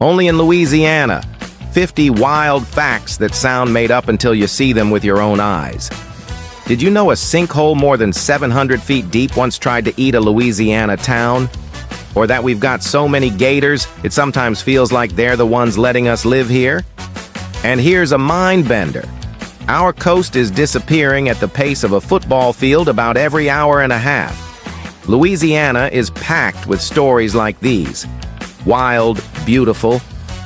Only in Louisiana. 50 wild facts that sound made up until you see them with your own eyes. Did you know a sinkhole more than 700 feet deep once tried to eat a Louisiana town? Or that we've got so many gators, it sometimes feels like they're the ones letting us live here? And here's a mind bender. Our coast is disappearing at the pace of a football field about every hour and a half. Louisiana is packed with stories like these. Wild, beautiful,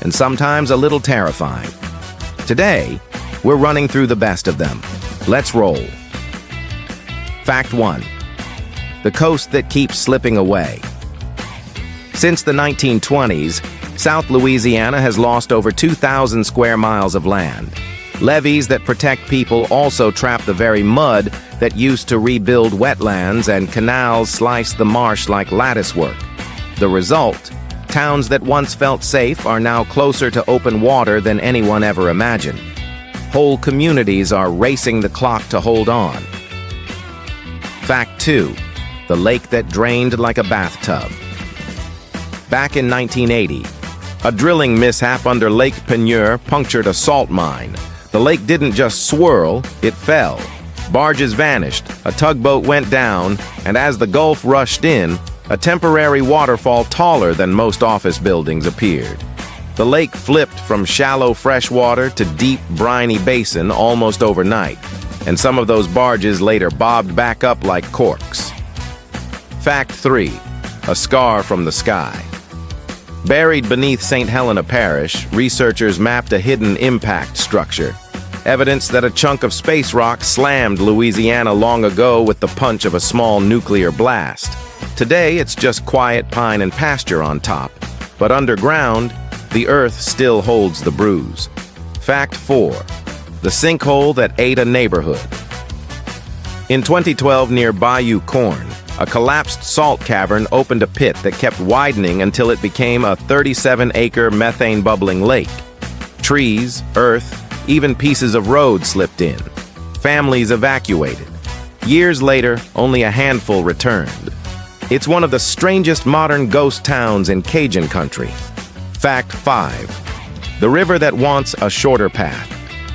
and sometimes a little terrifying. Today, we're running through the best of them. Let's roll. Fact 1. The coast that keeps slipping away. Since the 1920s, South Louisiana has lost over 2,000 square miles of land. Levees that protect people also trap the very mud that used to rebuild wetlands, and canals slice the marsh like latticework. The result? Towns that once felt safe are now closer to open water than anyone ever imagined. Whole communities are racing the clock to hold on. Fact 2. The lake that drained like a bathtub. Back in 1980, a drilling mishap under Lake Peigneur punctured a salt mine. The lake didn't just swirl, it fell. Barges vanished, a tugboat went down, and as the Gulf rushed in, a temporary waterfall taller than most office buildings appeared. The lake flipped from shallow freshwater to deep, briny basin almost overnight, and some of those barges later bobbed back up like corks. Fact 3. A scar from the sky. Buried beneath St. Helena Parish, researchers mapped a hidden impact structure. Evidence that a chunk of space rock slammed Louisiana long ago with the punch of a small nuclear blast. Today, it's just quiet pine and pasture on top. But underground, the earth still holds the bruise. Fact 4. The sinkhole that ate a neighborhood. In 2012, near Bayou Corne, a collapsed salt cavern opened a pit that kept widening until it became a 37-acre methane-bubbling lake. Trees, earth, even pieces of road slipped in. Families evacuated. Years later, only a handful returned. It's one of the strangest modern ghost towns in Cajun country. Fact 5. The river that wants a shorter path.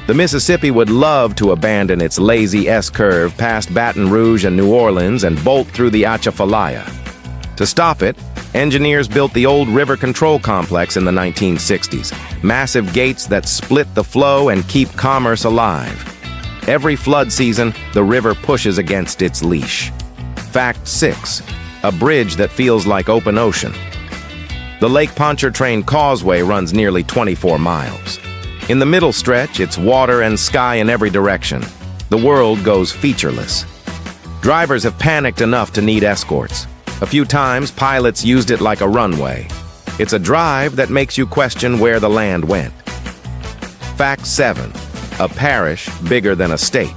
The Mississippi would love to abandon its lazy S-curve past Baton Rouge and New Orleans and bolt through the Atchafalaya. To stop it, engineers built the old river control complex in the 1960s, massive gates that split the flow and keep commerce alive. Every flood season, the river pushes against its leash. Fact 6. A bridge that feels like open ocean. The Lake Pontchartrain Causeway runs nearly 24 miles. In the middle stretch, it's water and sky in every direction. The world goes featureless. Drivers have panicked enough to need escorts. A few times, pilots used it like a runway. It's a drive that makes you question where the land went. Fact 7. A parish bigger than a state.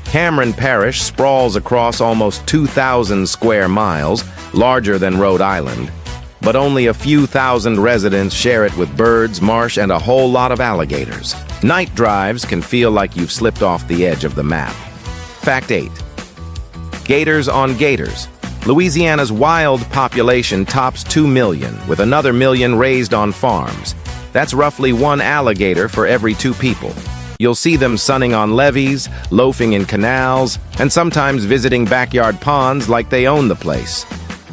Cameron Parish sprawls across almost 2,000 square miles, larger than Rhode Island. But only a few thousand residents share it with birds, marsh, and a whole lot of alligators. Night drives can feel like you've slipped off the edge of the map. Fact 8. Gators on gators. Louisiana's wild population tops 2 million, with another million raised on farms. That's roughly 1 alligator for every 2 people. You'll see them sunning on levees, loafing in canals, and sometimes visiting backyard ponds like they own the place.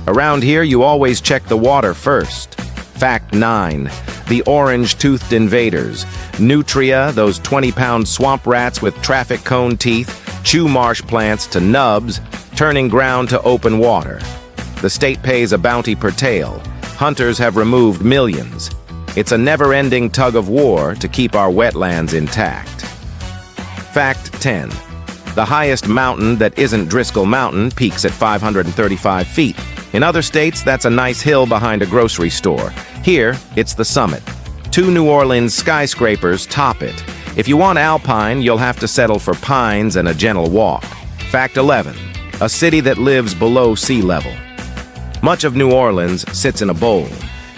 Around here, you always check the water first. Fact 9. The orange-toothed invaders. Nutria, those 20-pound swamp rats with traffic cone teeth, chew marsh plants to nubs, turning ground to open water. The state pays a bounty per tail. Hunters have removed millions. It's a never-ending tug of war to keep our wetlands intact. Fact 10. The highest mountain that isn't Driskill Mountain peaks at 535 feet. In other states, that's a nice hill behind a grocery store. Here, it's the summit. 2 New Orleans skyscrapers top it. If you want alpine, you'll have to settle for pines and a gentle walk. Fact 11. A city that lives below sea level. Much of New Orleans sits in a bowl.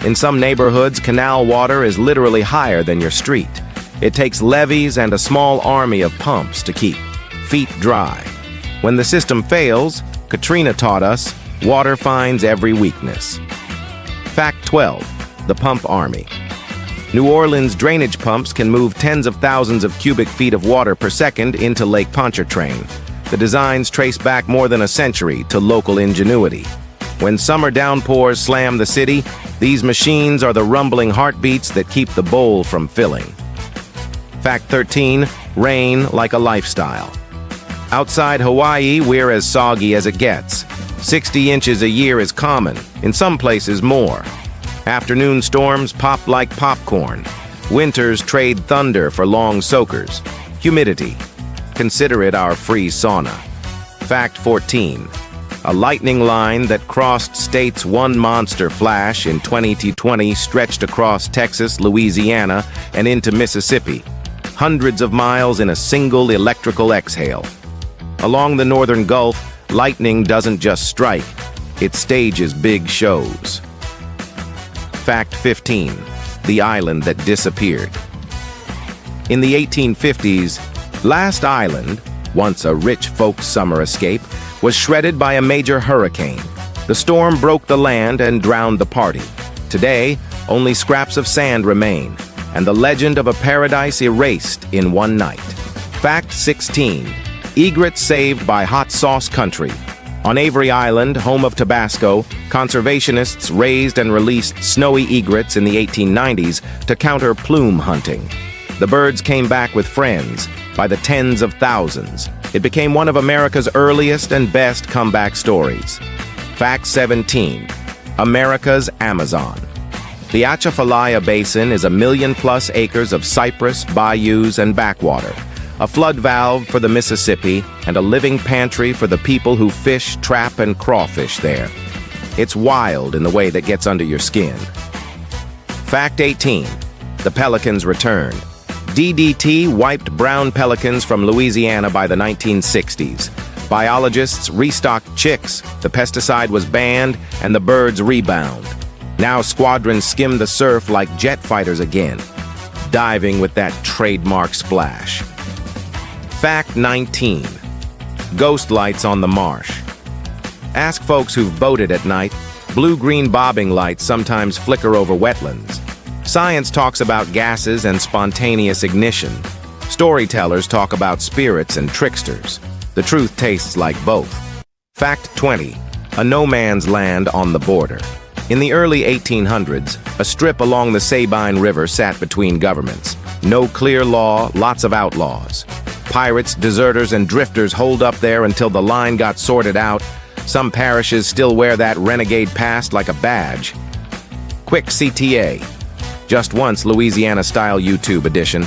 In some neighborhoods, canal water is literally higher than your street. It takes levees and a small army of pumps to keep feet dry. When the system fails, Katrina taught us, water finds every weakness. Fact 12. the pump army. New Orleans drainage pumps can move tens of thousands of cubic feet of water per second into Lake Pontchartrain. The designs trace back more than a century to local ingenuity. When summer downpours slam the city, these machines are the rumbling heartbeats that keep the bowl from filling. Fact 13, rain like a lifestyle. Outside Hawaii, we're as soggy as it gets. 60 inches a year is common, in some places more. Afternoon storms pop like popcorn. Winters trade thunder for long soakers. Humidity. Consider it our free sauna. Fact 14. A lightning line that crossed states' one monster flash in 2020 stretched across Texas, Louisiana, and into Mississippi. Hundreds of miles in a single electrical exhale. Along the northern Gulf, lightning doesn't just strike, it stages big shows. Fact 15. The island that disappeared. In the 1850s, Last Island, once a rich folks' summer escape, was shredded by a major hurricane. The storm broke the land and drowned the party. Today, only scraps of sand remain, and the legend of a paradise erased in one night. Fact 16. Egrets saved by hot sauce country. On Avery Island, home of Tabasco, conservationists raised and released snowy egrets in the 1890s to counter plume hunting. The birds came back with friends, by the tens of thousands. It became one of America's earliest and best comeback stories. Fact 17. America's Amazon. The Atchafalaya Basin is 1 million-plus acres of cypress, bayous, and backwater, a flood valve for the Mississippi, and a living pantry for the people who fish, trap, and crawfish there. It's wild in the way that gets under your skin. Fact 18. The pelicans returned. DDT wiped brown pelicans from Louisiana by the 1960s. Biologists restocked chicks, the pesticide was banned, and the birds rebound. Now squadrons skim the surf like jet fighters again, diving with that trademark splash. Fact 19. Ghost lights on the marsh. Ask folks who've boated at night. Blue-green bobbing lights sometimes flicker over wetlands. Science talks about gases and spontaneous ignition. Storytellers talk about spirits and tricksters. The truth tastes like both. Fact 20. A no-man's land on the border. In the early 1800s, a strip along the Sabine River sat between governments. No clear law, lots of outlaws. Pirates, deserters, and drifters holed up there until the line got sorted out. Some parishes still wear that renegade past like a badge. Quick CTA. Just once Louisiana-style YouTube edition.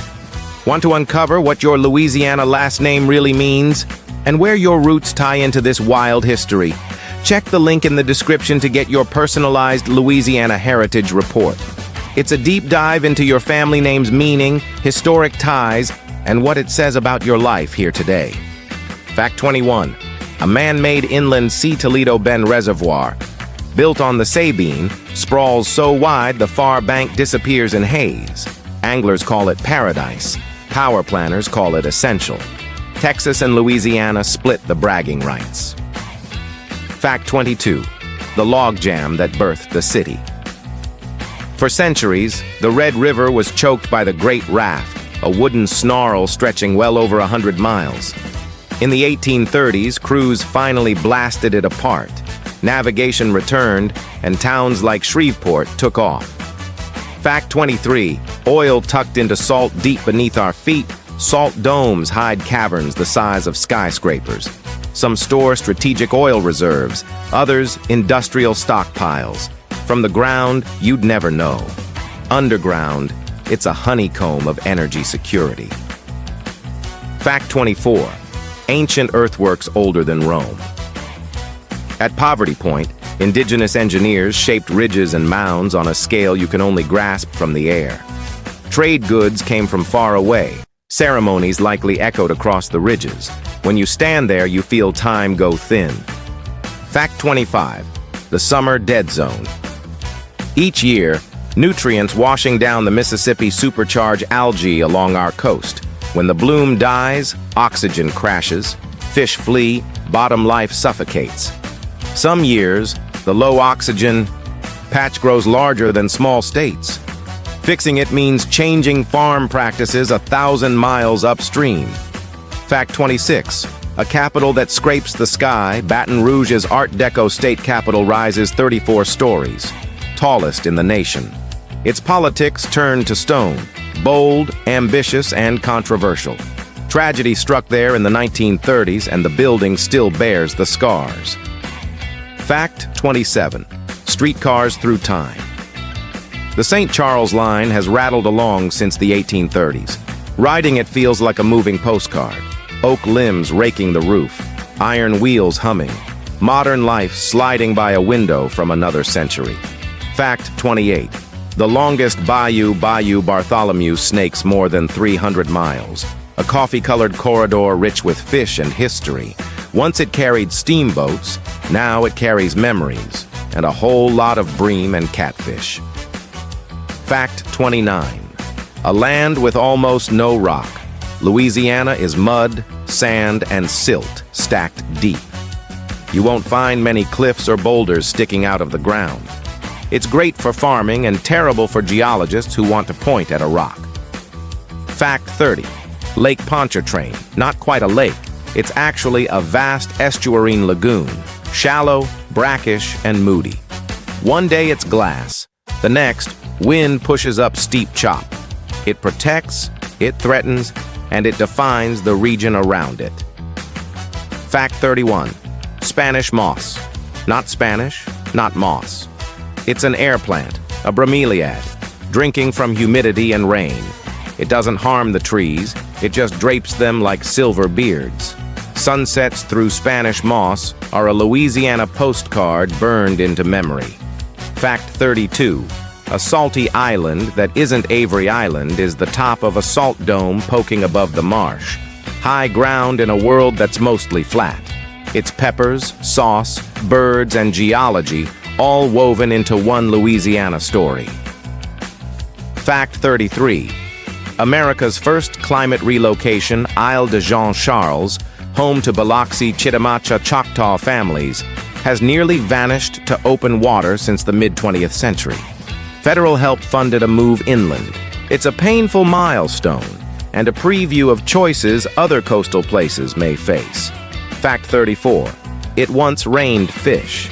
Want to uncover what your Louisiana last name really means? And where your roots tie into this wild history? Check the link in the description to get your personalized Louisiana heritage report. It's a deep dive into your family name's meaning, historic ties, and what it says about your life here today. Fact 21. A man-made inland C. Toledo Bend reservoir, built on the Sabine, sprawls so wide the far bank disappears in haze. Anglers call it paradise. Power planners call it essential. Texas and Louisiana split the bragging rights. Fact 22. The logjam that birthed the city. For centuries, the Red River was choked by the Great Raft, a wooden snarl stretching well over 100 miles. In the 1830s, crews finally blasted it apart. Navigation returned, and towns like Shreveport took off. Fact 23. Oil tucked into salt deep beneath our feet. Salt domes hide caverns the size of skyscrapers. Some store strategic oil reserves, others industrial stockpiles. From the ground, you'd never know. Underground, it's a honeycomb of energy security. Fact 24. Ancient earthworks older than Rome. At Poverty Point, indigenous engineers shaped ridges and mounds on a scale you can only grasp from the air. Trade goods came from far away. Ceremonies likely echoed across the ridges. When you stand there, you feel time go thin. Fact 25. The summer dead zone. Each year, nutrients washing down the Mississippi supercharge algae along our coast. When the bloom dies, oxygen crashes, fish flee, bottom life suffocates. Some years, the low oxygen Patch grows larger than small states. Fixing it means changing farm practices 1,000 miles upstream. Fact 26. A capital that scrapes the sky, Baton Rouge's Art Deco state capitol rises 34 stories, tallest in the nation. Its politics turned to stone, bold, ambitious, and controversial. Tragedy struck there in the 1930s, and the building still bears the scars. Fact 27. Streetcars through time. The St. Charles line has rattled along since the 1830s. Riding it feels like a moving postcard. Oak limbs raking the roof, iron wheels humming, modern life sliding by a window from another century. Fact 28. The longest Bayou Bartholomew snakes more than 300 miles. A coffee-colored corridor rich with fish and history. Once it carried steamboats, now it carries memories and a whole lot of bream and catfish. Fact 29. A land with almost no rock. Louisiana is mud, sand, and silt stacked deep. You won't find many cliffs or boulders sticking out of the ground. It's great for farming and terrible for geologists who want to point at a rock. Fact 30. Lake Pontchartrain. Not quite a lake. It's actually a vast estuarine lagoon, shallow, brackish, and moody. One day it's glass. The next, wind pushes up steep chop. It protects, it threatens, and it defines the region around it. Fact 31. Spanish moss. Not Spanish, not moss. It's an air plant, a bromeliad, drinking from humidity and rain. It doesn't harm the trees, it just drapes them like silver beards. Sunsets through Spanish moss are a Louisiana postcard burned into memory. Fact 32. A salty island that isn't Avery Island is the top of a salt dome poking above the marsh. High ground in a world that's mostly flat. It's peppers, sauce, birds, and geology all woven into one Louisiana story. Fact 33. America's first climate relocation, Isle de Jean Charles, home to Biloxi, Chitimacha, Choctaw families, has nearly vanished to open water since the mid-20th century. Federal help funded a move inland. It's a painful milestone and a preview of choices other coastal places may face. Fact 34. It once rained fish.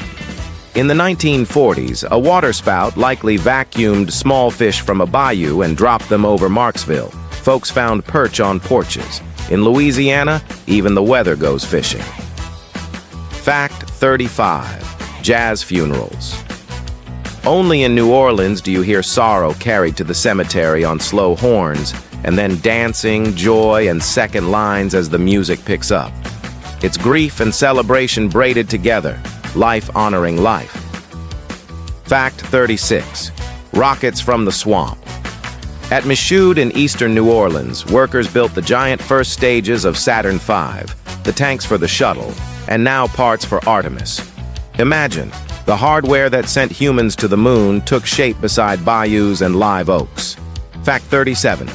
In the 1940s, a waterspout likely vacuumed small fish from a bayou and dropped them over Marksville. Folks found perch on porches. In Louisiana, even the weather goes fishing. Fact 35. Jazz funerals. Only in New Orleans do you hear sorrow carried to the cemetery on slow horns, and then dancing, joy, and second lines as the music picks up. It's grief and celebration braided together, life honoring life. Fact 36. Rockets from the swamp. At Michoud in eastern New Orleans, workers built the giant first stages of Saturn V, the tanks for the shuttle, and now parts for Artemis. Imagine, the hardware that sent humans to the moon took shape beside bayous and live oaks. Fact 37.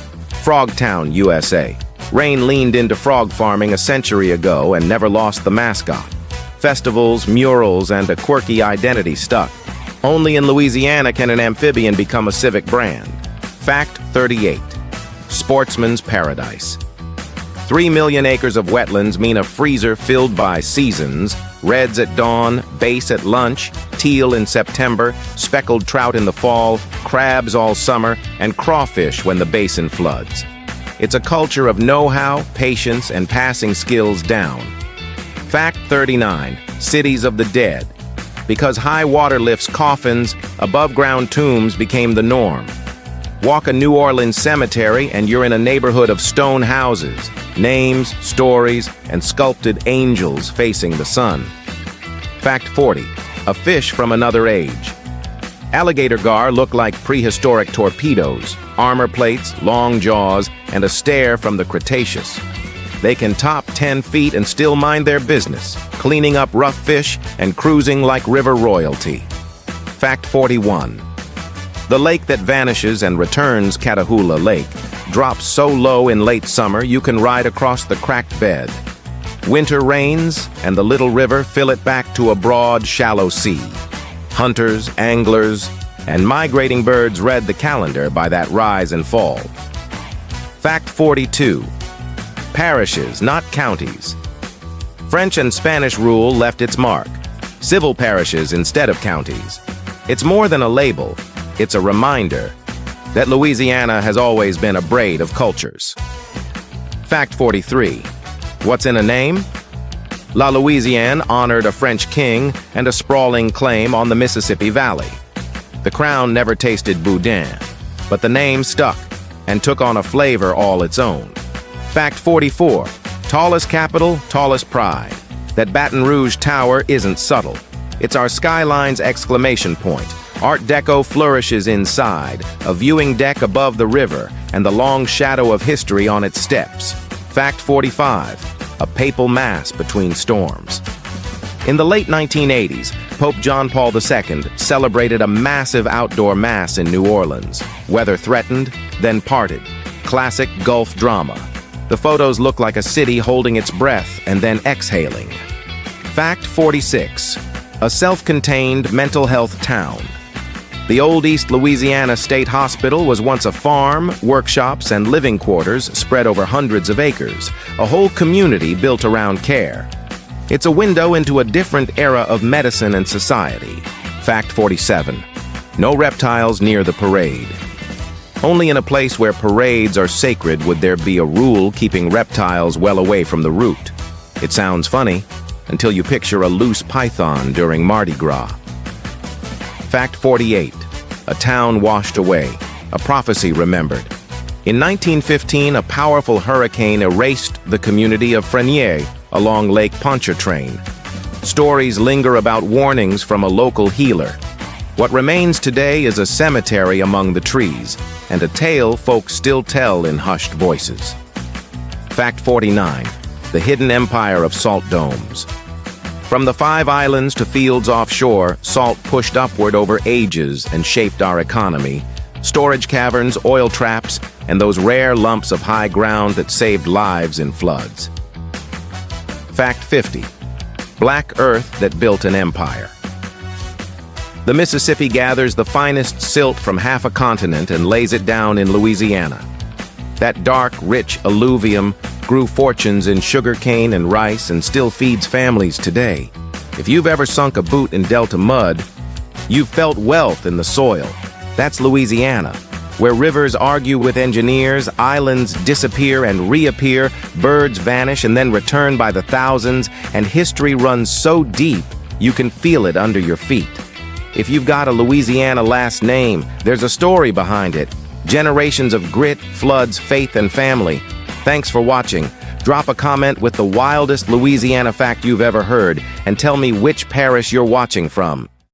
Frogtown, USA. Rain leaned into frog farming a century ago and never lost the mascot. Festivals, murals, and a quirky identity stuck. Only in Louisiana can an amphibian become a civic brand. Fact 38. Sportsman's paradise. 3 million acres of wetlands mean a freezer filled by seasons, reds at dawn, bass at lunch, teal in September, speckled trout in the fall, crabs all summer, and crawfish when the basin floods. It's a culture of know-how, patience, and passing skills down. Fact 39. Cities of the dead. Because high water lifts coffins, above-ground tombs became the norm. Walk a New Orleans cemetery and you're in a neighborhood of stone houses, names, stories, and sculpted angels facing the sun. Fact 40. A fish from another age. Alligator gar look like prehistoric torpedoes, armor plates, long jaws, and a stare from the Cretaceous. They can top 10 feet and still mind their business, cleaning up rough fish and cruising like river royalty. Fact 41. The lake that vanishes and returns, Catahoula Lake, drops so low in late summer you can ride across the cracked bed. Winter rains, and the little river fill it back to a broad, shallow sea. Hunters, anglers, and migrating birds read the calendar by that rise and fall. Fact 42. Parishes, not counties. French and Spanish rule left its mark. Civil parishes instead of counties. It's more than a label, it's a reminder that Louisiana has always been a braid of cultures. Fact 43. What's in a name? La Louisiane honored a French king and a sprawling claim on the Mississippi Valley. The crown never tasted boudin, but the name stuck and took on a flavor all its own. Fact 44. Tallest capital, tallest pride. That Baton Rouge Tower isn't subtle. It's our skyline's exclamation point. Art Deco flourishes inside, a viewing deck above the river, and the long shadow of history on its steps. Fact 45. A papal mass between storms. In the late 1980s, Pope John Paul II celebrated a massive outdoor mass in New Orleans. Weather threatened, then parted. Classic Gulf drama. The photos look like a city holding its breath and then exhaling. Fact 46. A self-contained mental health town. The old East Louisiana State Hospital was once a farm, workshops, and living quarters spread over hundreds of acres, a whole community built around care. It's a window into a different era of medicine and society. Fact 47. No reptiles near the parade. Only in a place where parades are sacred would there be a rule keeping reptiles well away from the route. It sounds funny until you picture a loose python during Mardi Gras. Fact 48. A town washed away, a prophecy remembered. In 1915, a powerful hurricane erased the community of Frenier along Lake Pontchartrain. Stories linger about warnings from a local healer. What remains today is a cemetery among the trees, and a tale folks still tell in hushed voices. Fact 49. The hidden empire of salt domes. From the 5 islands to fields offshore, salt pushed upward over ages and shaped our economy. Storage caverns, oil traps, and those rare lumps of high ground that saved lives in floods. Fact 50. Black earth that built an empire. The Mississippi gathers the finest silt from half a continent and lays it down in Louisiana. That dark, rich alluvium grew fortunes in sugarcane and rice and still feeds families today. If you've ever sunk a boot in Delta mud, you've felt wealth in the soil. That's Louisiana, where rivers argue with engineers, islands disappear and reappear, birds vanish and then return by the thousands, and history runs so deep you can feel it under your feet. If you've got a Louisiana last name, there's a story behind it. Generations of grit, floods, faith, and family. Thanks for watching. Drop a comment with the wildest Louisiana fact you've ever heard and tell me which parish you're watching from.